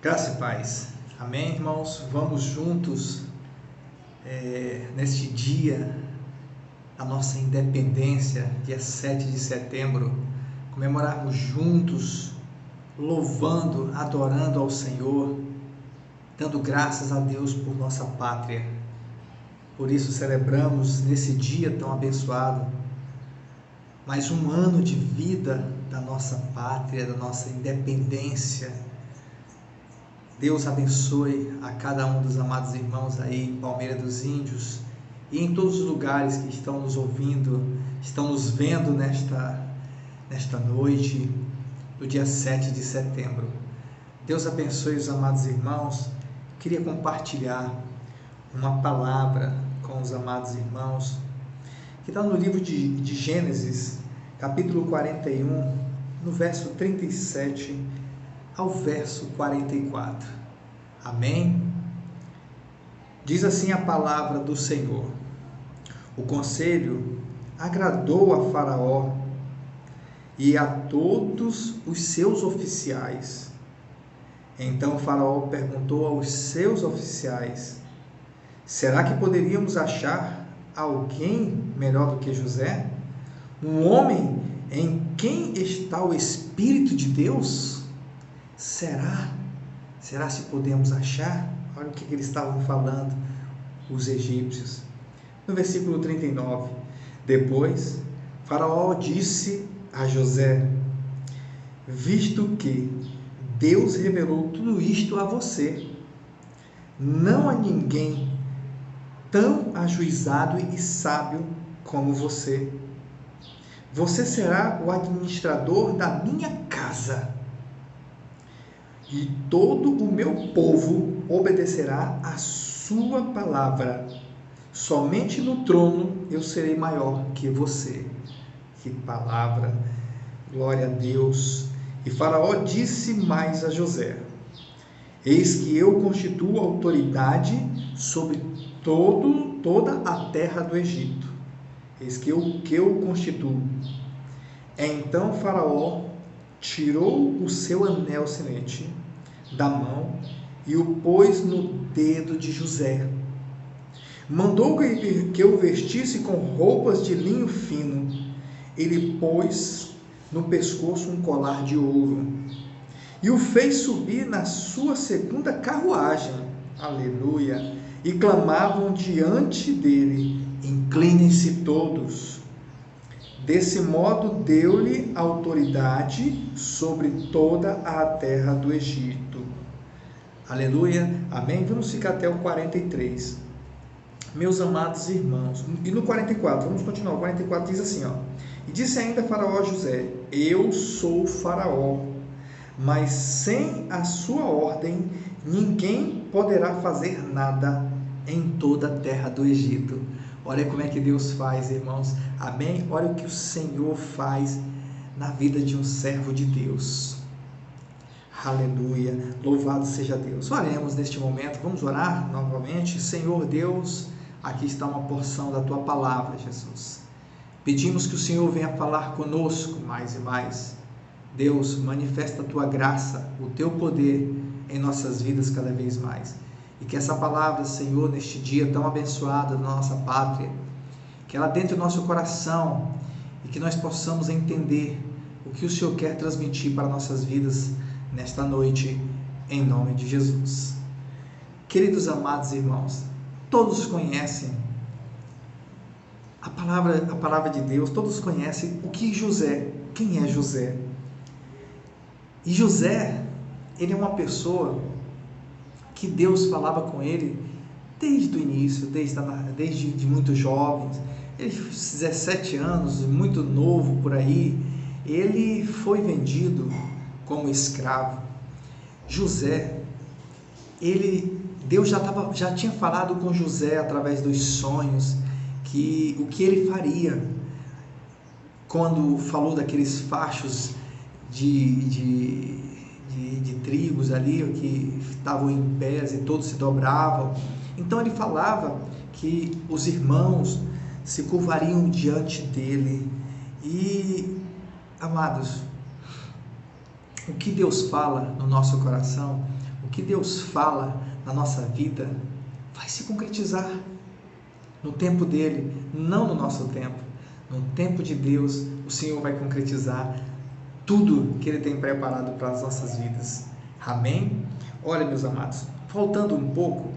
Graça e paz. Amém, irmãos? Vamos juntos, neste dia da nossa independência, dia 7 de setembro, comemorarmos juntos, louvando, adorando ao Senhor, dando graças a Deus por nossa pátria. Por isso celebramos nesse dia tão abençoado, mais um ano de vida da nossa pátria, da nossa independência. Deus abençoe a cada um dos amados irmãos aí em Palmeira dos Índios e em todos os lugares que estão nos ouvindo, estão nos vendo nesta noite, no dia 7 de setembro. Deus abençoe os amados irmãos. Queria compartilhar uma palavra com os amados irmãos, que está no livro de Gênesis, capítulo 41, no verso 37 ao verso 44. Amém? Diz assim a palavra do Senhor: o conselho agradou a Faraó e a todos os seus oficiais. Então Faraó perguntou aos seus oficiais: será que poderíamos achar alguém melhor do que José? Um homem em quem está o Espírito de Deus? Será se podemos achar? Olha o que eles estavam falando. os egípcios. No versículo 39, depois Faraó disse a José: visto que Deus revelou tudo isto a você, não há ninguém tão ajuizado e sábio como você. Você será o administrador da minha casa, e todo o meu povo obedecerá à sua palavra. Somente no trono eu serei maior que você. Que palavra! Glória a Deus! E Faraó disse mais a José: eis que eu constituo autoridade sobre toda a terra do Egito. Eis que eu constituo. Então Faraó tirou o seu anel sinete da mão e o pôs no dedo de José. Mandou que o vestisse com roupas de linho fino. Ele pôs no pescoço um colar de ouro e o fez subir na sua segunda carruagem. Aleluia! E clamavam diante dele: inclinem-se todos. Desse modo deu-lhe autoridade sobre toda a terra do Egito. Aleluia, amém? Vamos ficar até o 43. Meus amados irmãos, e no 44, vamos continuar, o 44 diz assim, e disse ainda Faraó a José: eu sou Faraó, mas sem a sua ordem ninguém poderá fazer nada em toda a terra do Egito. Olha como é que Deus faz, irmãos, amém? Olha o que o Senhor faz na vida de um servo de Deus. Aleluia, louvado seja Deus. Oremos neste momento, vamos orar novamente. Senhor Deus, aqui está uma porção da Tua palavra, Jesus. Pedimos que o Senhor venha falar conosco mais e mais. Deus, manifesta a Tua graça, o Teu poder em nossas vidas cada vez mais. E que essa palavra, Senhor, neste dia tão abençoado da nossa pátria, que ela dentro do nosso coração e que nós possamos entender o que o Senhor quer transmitir para nossas vidas nesta noite, em nome de Jesus. Queridos amados irmãos, todos conhecem a palavra de Deus, todos conhecem o que José, quem é José. E José, ele é uma pessoa que Deus falava com ele desde o início, desde muito jovens. Ele, 17 anos, muito novo por aí, ele foi vendido como escravo. José, Deus já tinha falado com José através dos sonhos que o que ele faria quando falou daqueles fachos de trigos ali que estavam em pés e todos se dobravam. Então ele falava que os irmãos se curvariam diante dele. E, amados, o que Deus fala no nosso coração, o que Deus fala na nossa vida, vai se concretizar no tempo dele, não no nosso tempo. No tempo de Deus, o Senhor vai concretizar tudo que Ele tem preparado para as nossas vidas. Amém? Olha, meus amados, voltando um pouco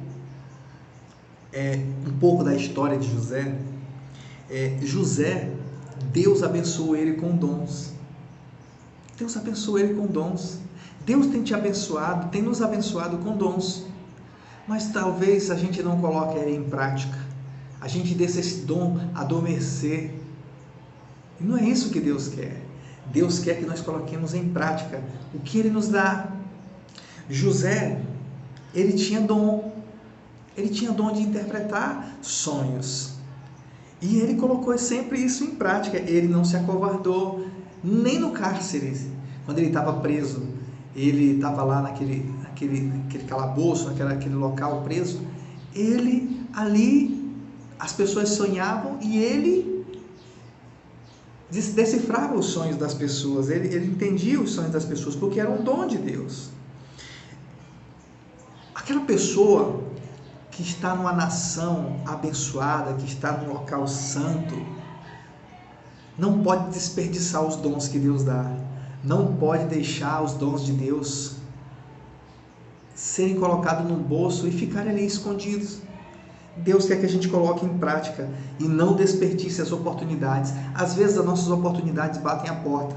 da história de José. José, Deus abençoou ele com dons. Deus abençoou ele com dons. Deus tem te abençoado, tem nos abençoado com dons. Mas talvez a gente não coloque ele em prática. A gente deixa esse dom adormecer. E não é isso que Deus quer. Deus quer que nós coloquemos em prática o que Ele nos dá. José, ele tinha dom de interpretar sonhos, e ele colocou sempre isso em prática. Ele não se acovardou, nem no cárcere, quando ele estava preso, ele estava lá naquele calabouço, naquele local preso, ele ali, as pessoas sonhavam e ele decifrava os sonhos das pessoas, ele entendia os sonhos das pessoas, porque era um dom de Deus. Aquela pessoa que está numa nação abençoada, que está num local santo, não pode desperdiçar os dons que Deus dá, não pode deixar os dons de Deus serem colocados no bolso e ficarem ali escondidos. Deus quer que a gente coloque em prática e não desperdice as oportunidades. Às vezes as nossas oportunidades batem a porta.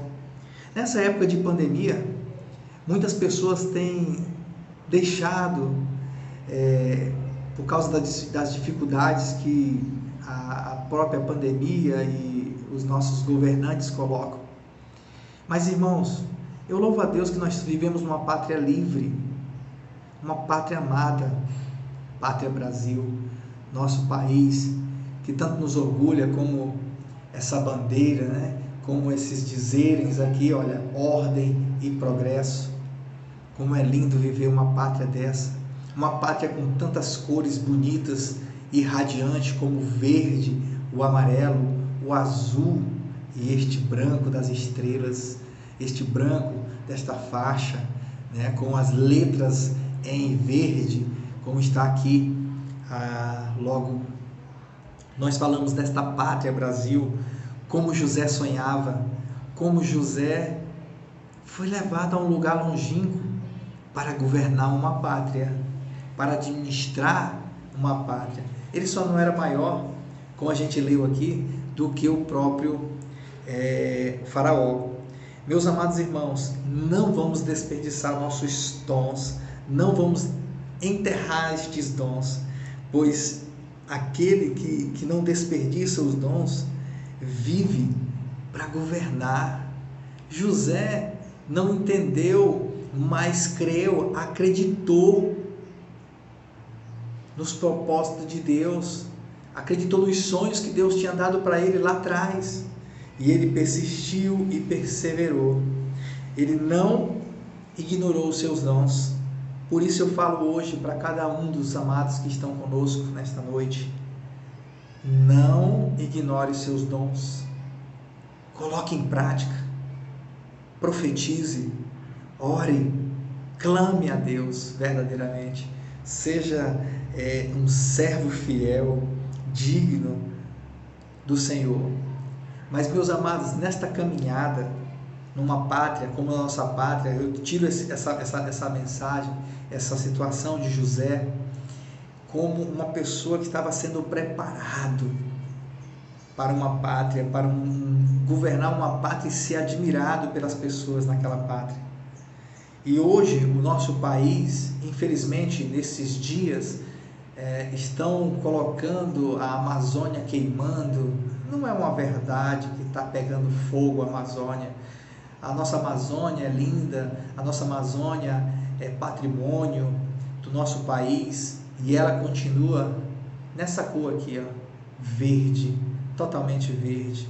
Nessa época de pandemia, muitas pessoas têm deixado, por causa das dificuldades que a própria pandemia e os nossos governantes colocam. Mas, irmãos, eu louvo a Deus que nós vivemos numa pátria livre, uma pátria amada, pátria Brasil, nosso país, que tanto nos orgulha, como essa bandeira, né? Como esses dizeres aqui, olha, ordem e progresso. Como é lindo viver uma pátria dessa, uma pátria com tantas cores bonitas e radiantes, como o verde, o amarelo, o azul e este branco das estrelas, este branco desta faixa, né, com as letras em verde, como está aqui, logo nós falamos desta pátria Brasil, como José sonhava, como José foi levado a um lugar longínquo para governar uma pátria, para administrar uma pátria. Ele só não era maior, como a gente leu aqui, do que o próprio Faraó. Meus amados irmãos, não vamos desperdiçar nossos dons, não vamos enterrar estes dons, pois aquele que não desperdiça os dons vive para governar. José não entendeu, mas creu, acreditou nos propósitos de Deus, acreditou nos sonhos que Deus tinha dado para ele lá atrás, e ele persistiu e perseverou. Ele não ignorou os seus dons. Por isso eu falo hoje para cada um dos amados que estão conosco nesta noite: não ignore os seus dons, coloque em prática, profetize, ore, clame a Deus verdadeiramente, seja um servo fiel, digno do Senhor. Mas, meus amados, nesta caminhada, numa pátria como a nossa pátria, eu tiro essa mensagem, essa situação de José, como uma pessoa que estava sendo preparado para uma pátria, para governar uma pátria e ser admirado pelas pessoas naquela pátria. E hoje o nosso país, infelizmente, nesses dias, estão colocando a Amazônia queimando. Não é uma verdade que está pegando fogo a Amazônia. A nossa Amazônia é linda, a nossa Amazônia é patrimônio do nosso país, e ela continua nessa cor aqui, ó, verde, totalmente verde.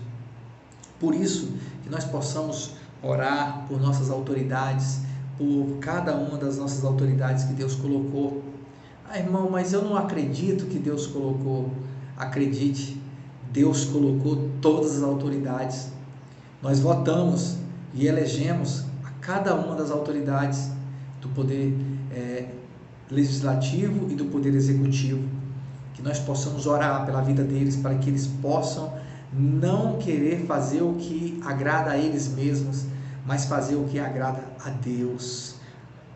Por isso que nós possamos orar por nossas autoridades, por cada uma das nossas autoridades que Deus colocou. Irmão, mas eu não acredito que Deus colocou. Acredite, Deus colocou todas as autoridades. Nós votamos e elegemos a cada uma das autoridades do poder legislativo e do poder executivo. Que nós possamos orar pela vida deles, para que eles possam não querer fazer o que agrada a eles mesmos, mas fazer o que agrada a Deus.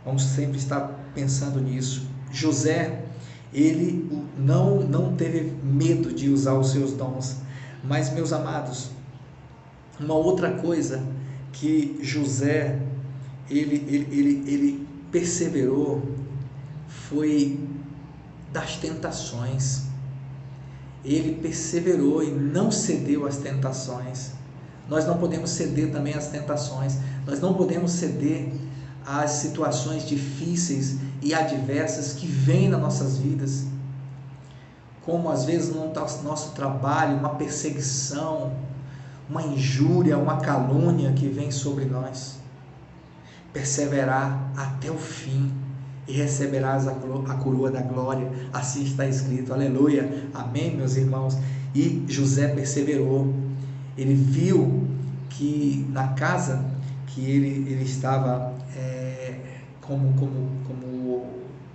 Vamos sempre estar pensando nisso. José, ele não teve medo de usar os seus dons. Mas, meus amados, uma outra coisa que José ele perseverou foi das tentações. Ele perseverou e não cedeu às tentações. Nós não podemos ceder também às tentações. Nós não podemos ceder às situações difíceis e adversas que vêm nas nossas vidas. Como às vezes no nosso trabalho, uma perseguição, uma injúria, uma calúnia que vem sobre nós. Perseverar até o fim e receberás a coroa da glória. Assim está escrito. Aleluia. Amém, meus irmãos. E José perseverou. Ele viu que na casa que ele estava como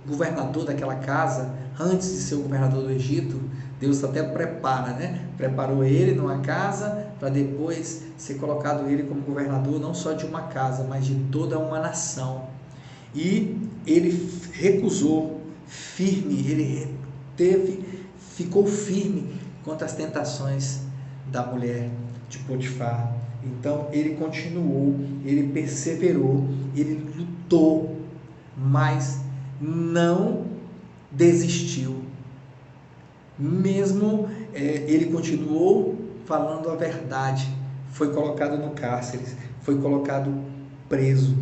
governador daquela casa, antes de ser o governador do Egito, Deus até prepara, né? Preparou ele numa casa para depois ser colocado ele como governador não só de uma casa, mas de toda uma nação. E ele recusou firme, ele teve ficou firme contra as tentações da mulher de Potifar. Então ele continuou, ele perseverou, ele lutou, mas não desistiu. Mesmo ele continuou falando a verdade, foi colocado no cárcere, foi colocado preso,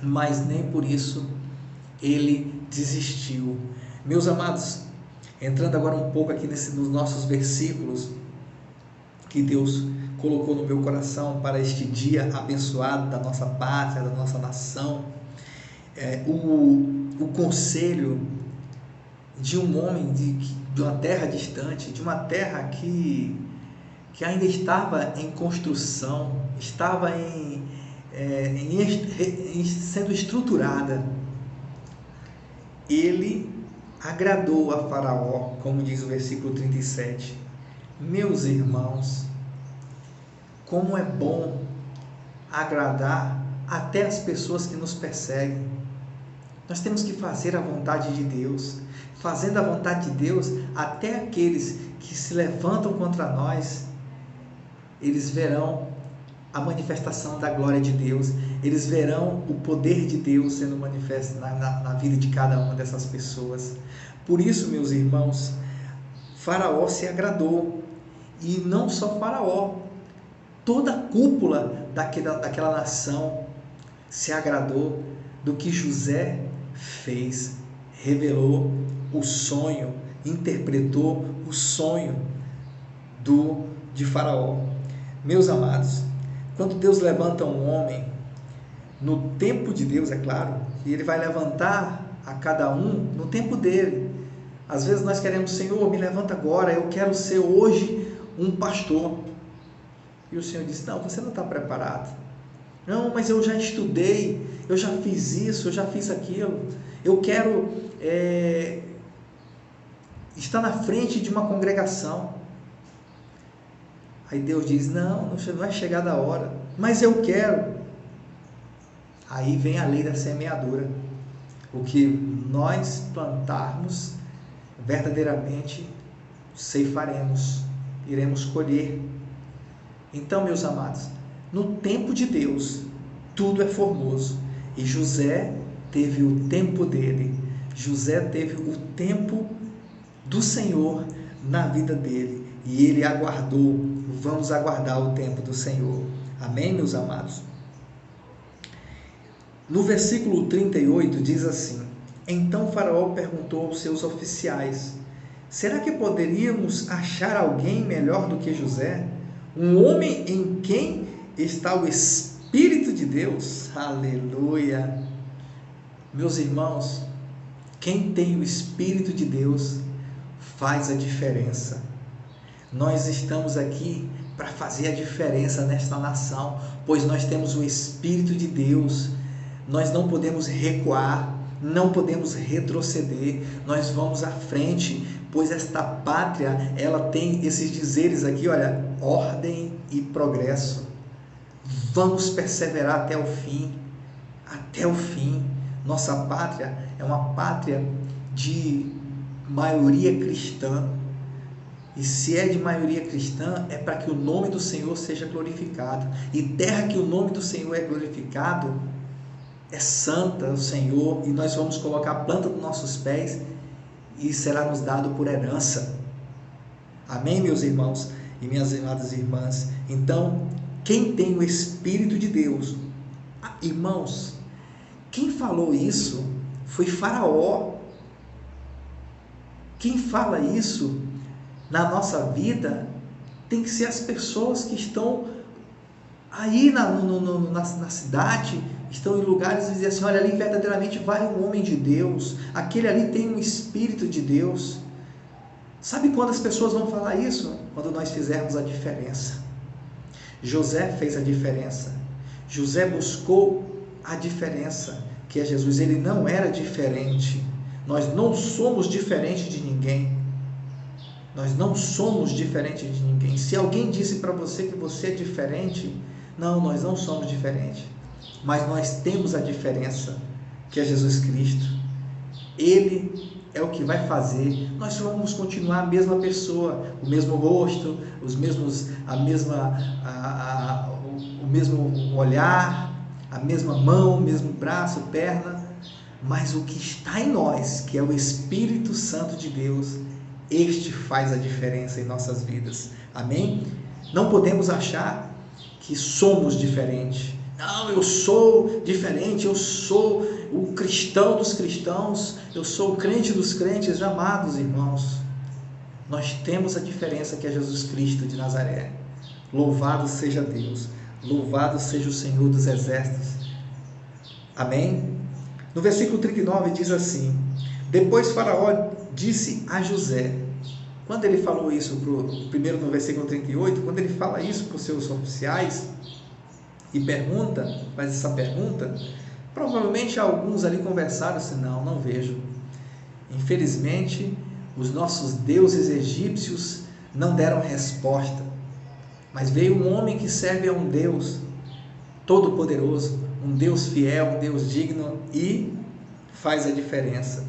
mas nem por isso ele desistiu. Meus amados, entrando agora um pouco aqui nos nossos versículos que Deus colocou no meu coração para este dia abençoado da nossa pátria, da nossa nação, o conselho de um homem de uma terra distante, de uma terra que ainda estava em construção, estava sendo estruturada. Ele agradou a Faraó, como diz o versículo 37. Meus irmãos, como é bom agradar até as pessoas que nos perseguem. Nós temos que fazer a vontade de Deus. Fazendo a vontade de Deus, até aqueles que se levantam contra nós, eles verão a manifestação da glória de Deus, eles verão o poder de Deus sendo manifesto na vida de cada uma dessas pessoas. Por isso, meus irmãos, Faraó se agradou, e não só Faraó, toda a cúpula daquela nação se agradou do que José fez, revelou o sonho, interpretou o sonho de Faraó. Meus amados, quando Deus levanta um homem, no tempo de Deus, é claro, e Ele vai levantar a cada um no tempo dele. Às vezes nós queremos, Senhor, me levanta agora, eu quero ser hoje um pastor. E o Senhor diz, não, você não está preparado. Não, mas eu já estudei, eu já fiz isso, eu já fiz aquilo. Eu quero estar na frente de uma congregação. Aí Deus diz, não é chegada a hora, mas eu quero. Aí vem a lei da semeadura. O que nós plantarmos, verdadeiramente ceifaremos, iremos colher. Então, meus amados, no tempo de Deus, tudo é formoso. E José teve o tempo dele. José teve o tempo do Senhor na vida dele. E ele aguardou. Vamos aguardar o tempo do Senhor. Amém, meus amados? No versículo 38 diz assim: Então Faraó perguntou aos seus oficiais: Será que poderíamos achar alguém melhor do que José? Um homem em quem está o Espírito de Deus? Aleluia! Meus irmãos, quem tem o Espírito de Deus faz a diferença. Nós estamos aqui para fazer a diferença nesta nação, pois nós temos o Espírito de Deus. Nós não podemos recuar, não podemos retroceder, nós vamos à frente, pois esta pátria, ela tem esses dizeres aqui, olha, ordem e progresso. Vamos perseverar até o fim, até o fim. Nossa pátria é uma pátria de maioria cristã, e se é de maioria cristã, é para que o nome do Senhor seja glorificado, e terra que o nome do Senhor é glorificado, é santa o Senhor, e nós vamos colocar a planta dos nossos pés e será nos dado por herança. Amém, meus irmãos e minhas amadas irmãs? Então, quem tem o Espírito de Deus, irmãos, quem falou isso foi Faraó. Quem fala isso na nossa vida tem que ser as pessoas que estão aí na cidade, estão em lugares e dizem assim, olha, ali verdadeiramente vai um homem de Deus, aquele ali tem um Espírito de Deus. Sabe quando as pessoas vão falar isso? Quando nós fizermos a diferença. José fez a diferença. José buscou a diferença, que é Jesus. Ele não era diferente. Nós não somos diferentes de ninguém. Nós não somos diferentes de ninguém. Se alguém disse para você que você é diferente, não, nós não somos diferentes. Mas nós temos a diferença, que é Jesus Cristo. Ele é o que vai fazer nós vamos continuar a mesma pessoa, o mesmo rosto, o mesmo olhar, a mesma mão, o mesmo braço, perna, mas o que está em nós, que é o Espírito Santo de Deus, este faz a diferença em nossas vidas. Amém? Não podemos achar que somos diferentes. Não, eu sou diferente, eu sou o cristão dos cristãos, eu sou o crente dos crentes. Amados irmãos, nós temos a diferença que é Jesus Cristo de Nazaré. Louvado seja Deus, louvado seja o Senhor dos Exércitos. Amém? No versículo 39 diz assim: depois Faraó disse a José, quando ele falou isso, primeiro no versículo 38, quando ele fala isso para os seus oficiais e faz essa pergunta, provavelmente alguns ali conversaram assim: não vejo. Infelizmente, os nossos deuses egípcios não deram resposta, mas veio um homem que serve a um Deus todo-poderoso, um Deus fiel, um Deus digno, e faz a diferença.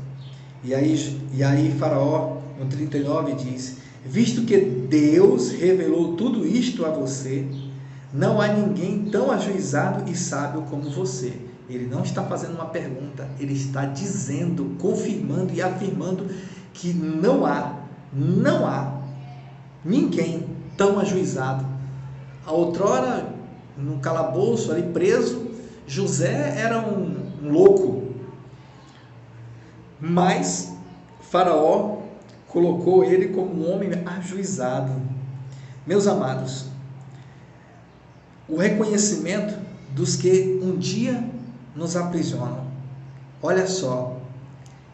E aí Faraó, no 39, diz: visto que Deus revelou tudo isto a você, não há ninguém tão ajuizado e sábio como você. Ele não está fazendo uma pergunta, ele está dizendo, confirmando e afirmando que não há ninguém tão ajuizado. A outrora, no calabouço ali preso, José era um louco, mas Faraó colocou ele como um homem ajuizado. Meus amados, o reconhecimento dos que um dia nos aprisionam. Olha só,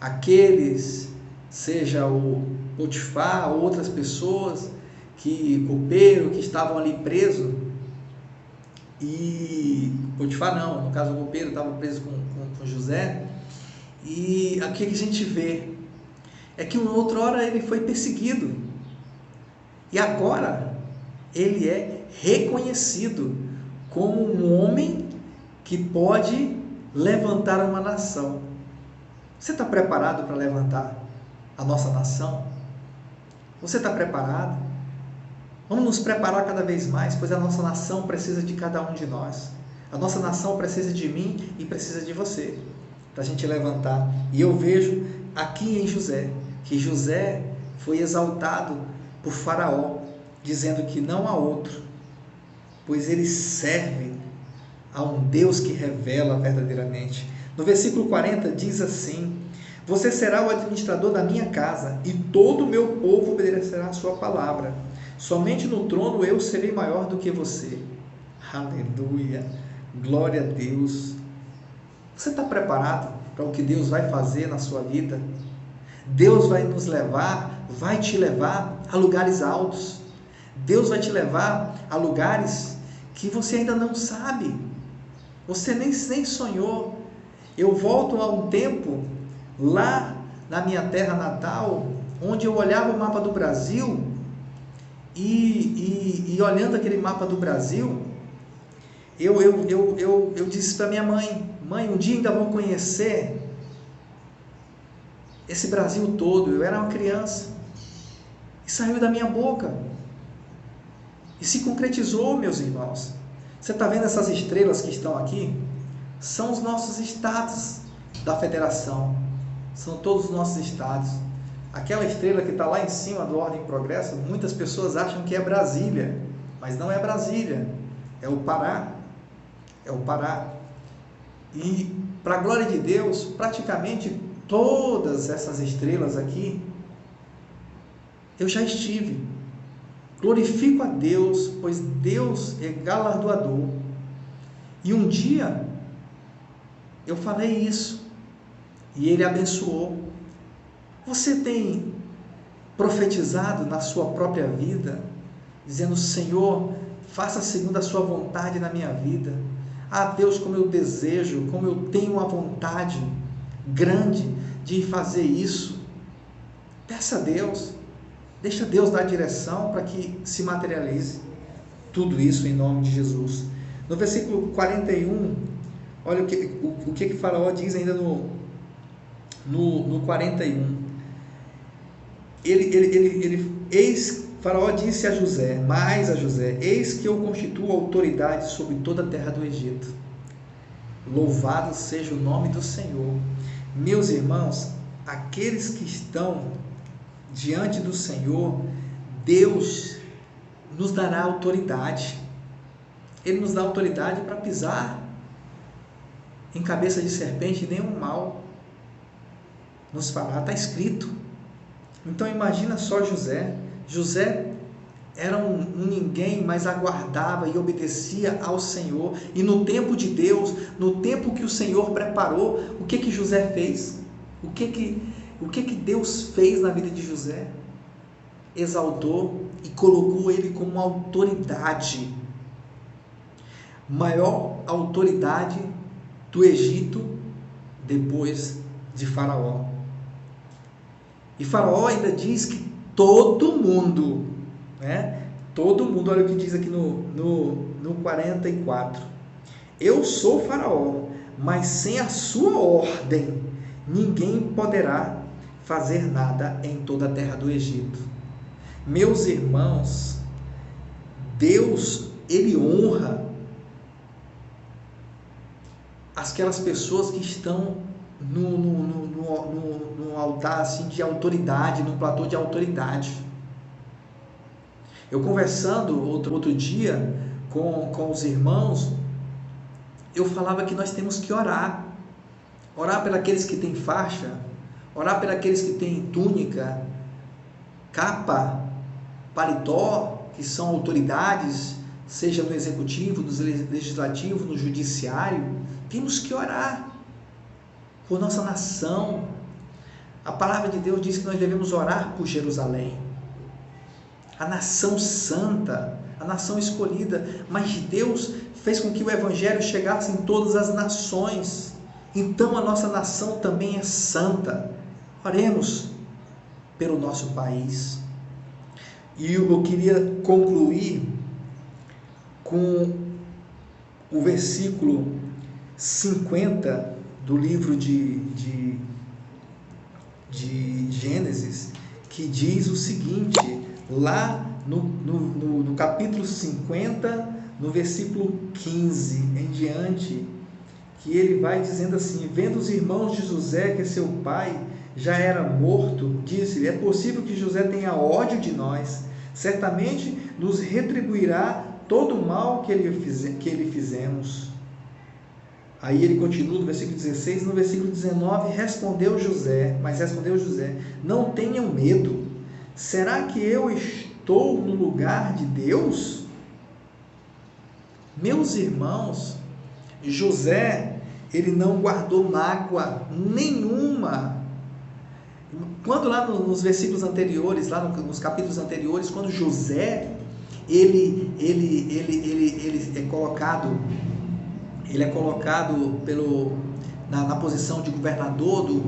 aqueles, seja o Potifar ou outras pessoas, copeiro, que estavam ali presos, e Potifar não, no caso o copeiro estava preso com José, e aqui que a gente vê é que uma outra hora ele foi perseguido, e agora ele é reconhecido como um homem que pode levantar uma nação. Você está preparado para levantar a nossa nação? Você está preparado? Vamos nos preparar cada vez mais, pois a nossa nação precisa de cada um de nós. A nossa nação precisa de mim e precisa de você, para a gente levantar. E eu vejo aqui em José, que José foi exaltado por Faraó, dizendo que não há outro, pois ele serve a um Deus que revela verdadeiramente. No versículo 40 diz assim: você será o administrador da minha casa, e todo o meu povo obedecerá a sua palavra. Somente no trono eu serei maior do que você. Aleluia, glória a Deus. Você está preparado para o que Deus vai fazer na sua vida? Deus vai nos levar, vai te levar a lugares altos. Deus vai te levar a lugares que você ainda não sabe, você nem sonhou. Eu volto a um tempo, lá na minha terra natal, onde eu olhava o mapa do Brasil, e olhando aquele mapa do Brasil, eu disse para minha mãe: mãe, um dia ainda vão conhecer esse Brasil todo. Eu era uma criança, e saiu da minha boca, e se concretizou, meus irmãos. Você está vendo essas estrelas que estão aqui? São os nossos estados da federação, são todos os nossos estados. Aquela estrela que está lá em cima do Ordem e Progresso, muitas pessoas acham que é Brasília, mas não é Brasília, é o Pará. É o Pará. E, para a glória de Deus, praticamente todas essas estrelas aqui, eu já estive. Glorifico a Deus, pois Deus é galardoador. E um dia, eu falei isso, e Ele abençoou. Você tem profetizado na sua própria vida, dizendo: Senhor, faça segundo a sua vontade na minha vida. Ah, Deus, como eu desejo, como eu tenho uma vontade grande de fazer isso. Peça a Deus, deixa Deus dar direção para que se materialize tudo isso em nome de Jesus. No versículo 41, olha o que Faraó diz ainda no 41. Faraó disse a José, eis que eu constituo autoridade sobre toda a terra do Egito. Louvado seja o nome do Senhor. Meus irmãos, aqueles que estão diante do Senhor, Deus nos dará autoridade. Ele nos dá autoridade para pisar em cabeça de serpente e nenhum mal nos fará, está escrito. Então imagina só José. José era um ninguém, mas aguardava e obedecia ao Senhor. E no tempo de Deus, no tempo que o Senhor preparou, o que José fez? O que Deus fez na vida de José? Exaltou e colocou ele como autoridade. Maior autoridade do Egito depois de Faraó. E Faraó ainda diz que todo mundo, todo mundo, olha o que diz aqui no 44. Eu sou Faraó, mas sem a sua ordem, ninguém poderá fazer nada em toda a terra do Egito. Meus irmãos, Deus, Ele honra aquelas pessoas que estão no altar assim, de autoridade, no platô de autoridade. Eu conversando outro dia com os irmãos, eu falava que nós temos que orar por aqueles que têm faixa, orar por aqueles que têm túnica, capa, paletó, que são autoridades, seja no executivo, no legislativo, no judiciário. Temos que orar por nossa nação. A palavra de Deus diz que nós devemos orar por Jerusalém, a nação santa, a nação escolhida. Mas Deus fez com que o evangelho chegasse em todas as nações. Então a nossa nação também é santa. Oremos pelo nosso país. E eu queria concluir com o versículo 50 do livro de Gênesis, que diz o seguinte, lá no capítulo 50, no versículo 15 em diante, que ele vai dizendo assim: vendo os irmãos de José que seu pai já era morto, disse-lhe: é possível que José tenha ódio de nós, certamente nos retribuirá todo o mal que ele fizemos. Aí ele continua no versículo 16, no versículo 19, respondeu José, não tenham medo, será que eu estou no lugar de Deus? Meus irmãos, José, ele não guardou mágoa nenhuma. Quando lá nos versículos anteriores, lá nos capítulos anteriores, quando José, ele é colocado na posição de governador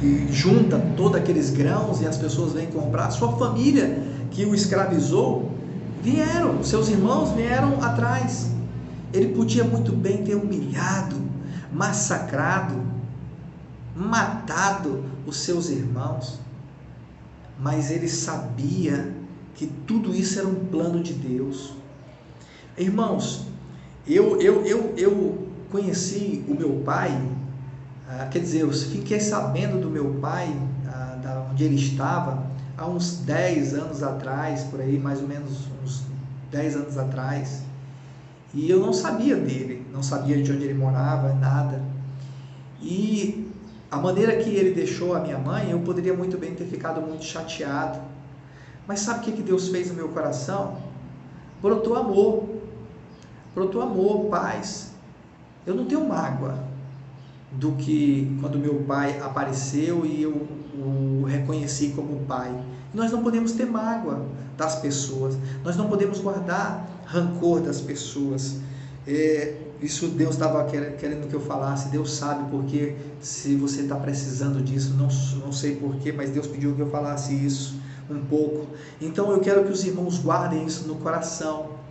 e junta todos aqueles grãos e as pessoas vêm comprar. Sua família que o escravizou seus irmãos vieram atrás. Ele podia muito bem ter humilhado, massacrado, matado os seus irmãos, mas ele sabia que tudo isso era um plano de Deus. Irmãos, eu conheci o meu pai, eu fiquei sabendo do meu pai, onde ele estava, há uns 10 anos atrás, por aí, mais ou menos uns 10 anos atrás, e eu não sabia dele, não sabia de onde ele morava, nada, e a maneira que ele deixou a minha mãe, eu poderia muito bem ter ficado muito chateado, mas sabe o que Deus fez no meu coração? Brotou amor, paz. Eu não tenho mágoa do que quando meu pai apareceu e eu o reconheci como pai. Nós não podemos ter mágoa das pessoas, nós não podemos guardar rancor das pessoas. Isso Deus estava querendo que eu falasse. Deus sabe porque, se você está precisando disso, não sei porquê, mas Deus pediu que eu falasse isso um pouco. Então eu quero que os irmãos guardem isso no coração.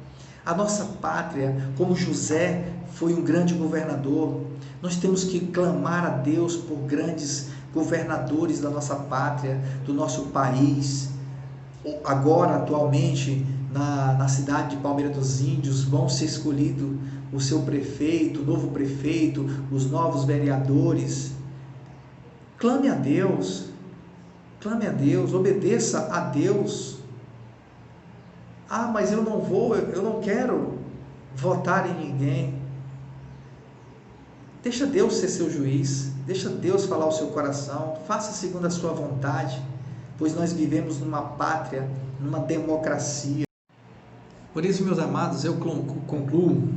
A nossa pátria, como José foi um grande governador, nós temos que clamar a Deus por grandes governadores da nossa pátria, do nosso país. Agora, atualmente, na cidade de Palmeira dos Índios, vão ser escolhidos o seu prefeito, o novo prefeito, os novos vereadores. Clame a Deus, obedeça a Deus. Ah, mas eu não quero votar em ninguém. Deixa Deus ser seu juiz, deixa Deus falar o seu coração, faça segundo a sua vontade, pois nós vivemos numa pátria, numa democracia. Por isso, meus amados, eu concluo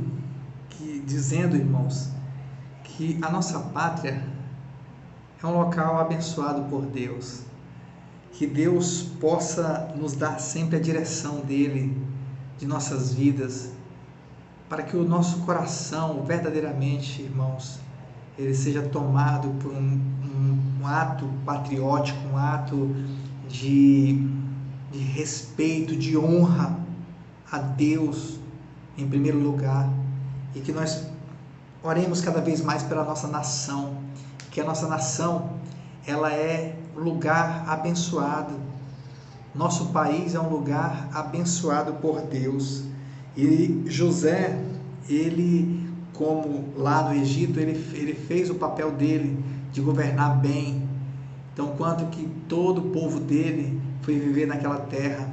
dizendo, irmãos, que a nossa pátria é um local abençoado por Deus. Que Deus possa nos dar sempre a direção dele, de nossas vidas, para que o nosso coração, verdadeiramente, irmãos, ele seja tomado por um ato patriótico, um ato de respeito, de honra a Deus em primeiro lugar, e que nós oremos cada vez mais pela nossa nação, que a nossa nação, ela é um lugar abençoado. Nosso país é um lugar abençoado por Deus. E José, ele, como lá no Egito, ele fez o papel dele de governar bem. Então, quanto que todo o povo dele foi viver naquela terra,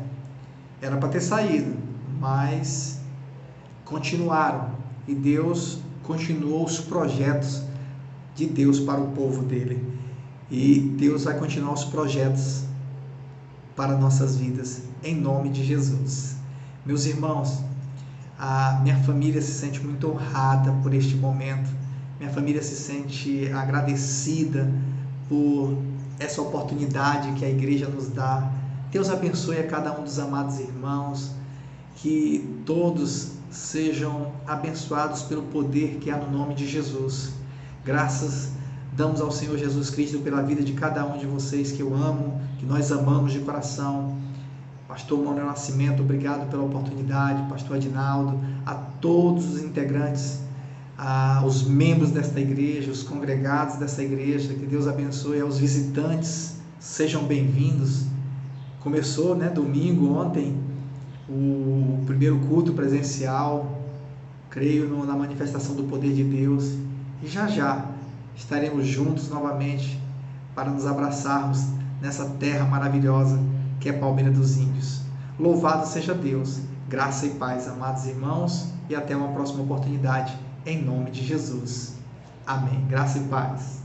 era para ter saído, mas continuaram. E Deus continuou os projetos de Deus para o povo dele. E Deus vai continuar os projetos para nossas vidas, em nome de Jesus. Meus irmãos, a minha família se sente muito honrada por este momento. Minha família se sente agradecida por essa oportunidade que a igreja nos dá. Deus abençoe a cada um dos amados irmãos, que todos sejam abençoados pelo poder que há no nome de Jesus. Graças damos ao Senhor Jesus Cristo pela vida de cada um de vocês, que eu amo, que nós amamos de coração. Pastor Manuel Nascimento, obrigado pela oportunidade. Pastor Adinaldo, a todos os integrantes, os membros desta igreja, os congregados desta igreja, que Deus abençoe. Aos visitantes, sejam bem-vindos. Começou, domingo, ontem, o primeiro culto presencial, creio na manifestação do poder de Deus, e já estaremos juntos novamente para nos abraçarmos nessa terra maravilhosa que é Palmeira dos Índios. Louvado seja Deus, graça e paz, amados irmãos, e até uma próxima oportunidade, em nome de Jesus. Amém. Graça e paz.